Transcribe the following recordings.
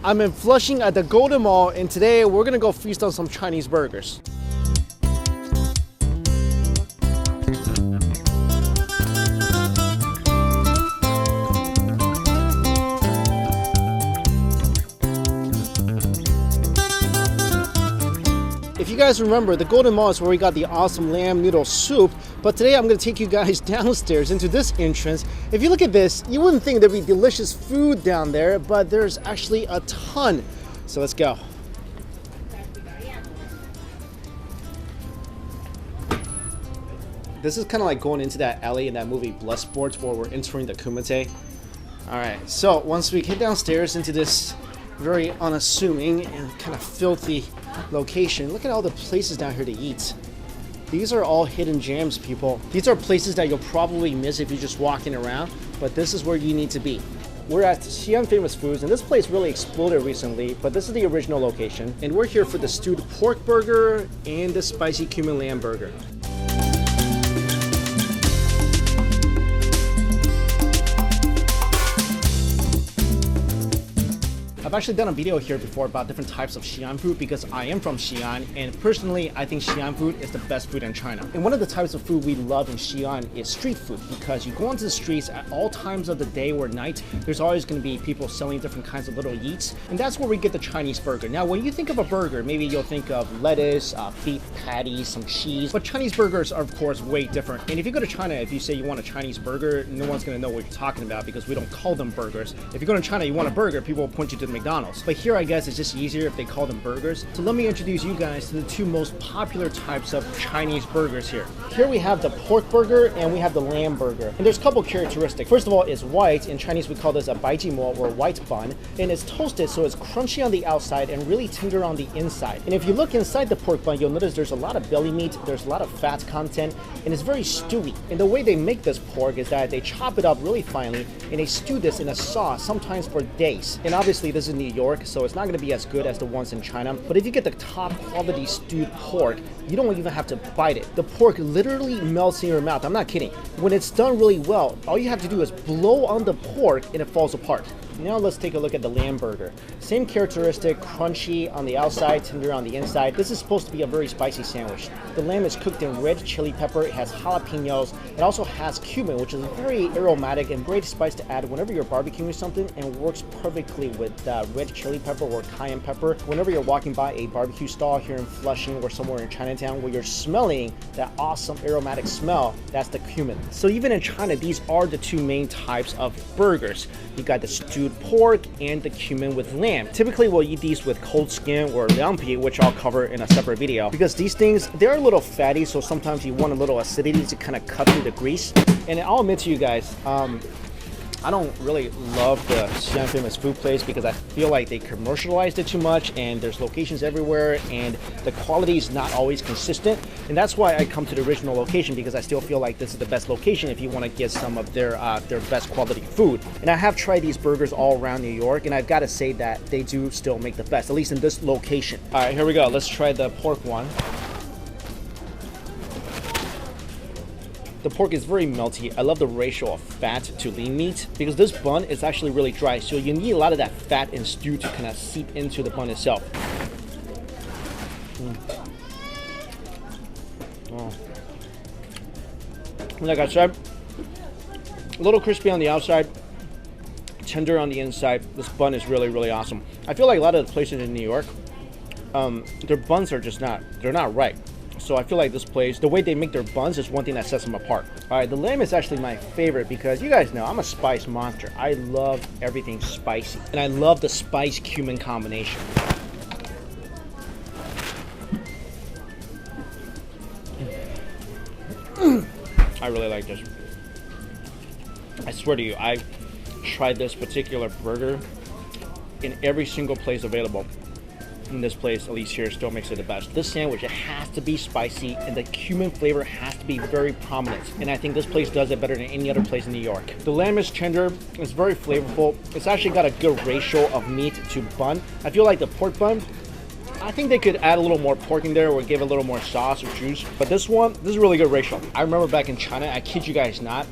I'm in Flushing at the Golden Mall, and today we're gonna go feast on some Chinese burgers. If you guys remember, the Golden Mall is where we got the awesome lamb noodle soup, but today I'm gonna take you guys downstairs into this entrance. If you look at this, you wouldn't think there'd be delicious food down there, but there's actually a ton. So let's go. This is kind of like going into that alley in that movie Bloodsport where we're entering the Kumite. All right, so once we get downstairs into this very unassuming and kind of filthy location, look at all the places down here to eat. These are all hidden gems, people. These are places that you'll probably miss if you're just walking around, but this is where you need to be. We're at Xi'an Famous Foods, and this place really exploded recently, but this is the original location, and we're here for the stewed pork burger and the spicy cumin lamb burger. I've actually done a video here before about different types of Xi'an food because I am from Xi'an, and personally I think Xi'an food is the best food in China. And one of the types of food we love in Xi'an is street food, because you go onto the streets at all times of the day or night, there's always going to be people selling different kinds of little eats, and that's where we get the Chinese burger. Now when you think of a burger, maybe you'll think of lettuce, beef patties, some cheese, but Chinese burgers are of course way different. And if you go to China, if you say you want a Chinese burger, no one's going to know what you're talking about because we don't call them burgers. If you go to China, you want a burger, people will point you to the McDonald's. But here I guess it's just easier if they call them burgers. So let me introduce you guys to the two most popular types of Chinese burgers here. Here we have the pork burger and we have the lamb burger. And there's a couple characteristics. First of all, it's white. In Chinese we call this a baijimo, or white bun. And it's toasted so it's crunchy on the outside and really tender on the inside. And if you look inside the pork bun, you'll notice there's a lot of belly meat, there's a lot of fat content, and it's very stewy. And the way they make this pork is that they chop it up really finely and they stew this in a sauce, sometimes for days. And obviously this is New York, so it's not going to be as good as the ones in China. But if you get the top quality stewed pork, you don't even have to bite it. The pork literally melts in your mouth. I'm not kidding. When it's done really well, all you have to do is blow on the pork and it falls apart. Now let's take a look at the lamb burger. Same characteristic, crunchy on the outside, tender on the inside. This is supposed to be a very spicy sandwich. The lamb is cooked in red chili pepper, it has jalapenos, it also has cumin, which is very aromatic and great spice to add whenever you're barbecuing something, and works perfectly with red chili pepper or cayenne pepper. Whenever you're walking by a barbecue stall here in Flushing or somewhere in Chinatown where you're smelling that awesome aromatic smell, that's the cumin. So even in China, these are the two main types of burgers. You got the stewed pork and the cumin with lamb. Typically we'll eat these with cold skin or dumpling, which I'll cover in a separate video, because these things, they're a little fatty, so sometimes you want a little acidity to kind of cut through the grease. And I'll admit to you guys, I don't really love the Xi'an Famous Food place because I feel like they commercialized it too much and there's locations everywhere and the quality is not always consistent. And that's why I come to the original location, because I still feel like this is the best location if you want to get some of their best quality food. And I have tried these burgers all around New York, and I've got to say that they do still make the best, at least in this location. All right, here we go. Let's try the pork one. The pork is very melty. I love the ratio of fat to lean meat because this bun is actually really dry. So you need a lot of that fat and stew to kind of seep into the bun itself. Oh. Like I said, a little crispy on the outside, tender on the inside. This bun is really, really awesome. I feel like a lot of the places in New York, their buns are just they're not right. So I feel like this place, the way they make their buns is one thing that sets them apart. All right, the lamb is actually my favorite because you guys know I'm a spice monster. I love everything spicy, and I love the spice cumin combination. I really like this. I swear to you, I tried this particular burger in every single place available. In this place, at least here, still makes it the best. This sandwich, it has to be spicy and the cumin flavor has to be very prominent. And I think this place does it better than any other place in New York. The lamb is tender, it's very flavorful. It's actually got a good ratio of meat to bun. I feel like the pork bun, I think they could add a little more pork in there or give a little more sauce or juice. But this one, this is a really good ratio. I remember back in China, I kid you guys not,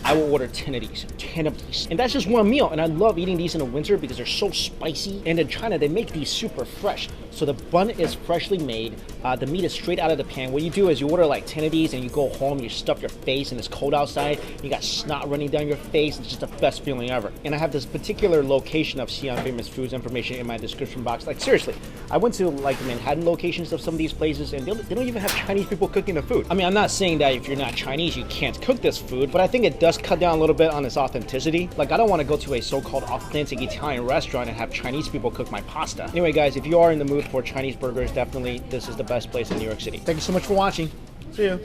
I will order 10 of these, 10 of these. And that's just one meal. And I love eating these in the winter because they're so spicy. And in China, they make these super fresh. So the bun is freshly made. The meat is straight out of the pan. What you do is you order like 10 of these and you go home, you stuff your face and it's cold outside. You got snot running down your face. It's just the best feeling ever. And I have this particular location of Xi'an famous foods information in my description box. Like seriously, I went to like the Manhattan locations of some of these places and they don't even have Chinese people cooking the food. I mean, I'm not saying that if you're not Chinese, you can't cook this food, but I think it does cut down a little bit on its authenticity. Like I don't want to go to a so-called authentic Italian restaurant and have Chinese people cook my pasta. Anyway, guys, if you are in the mood for Chinese burgers, definitely this is the best place in New York City. Thank you so much for watching. See you.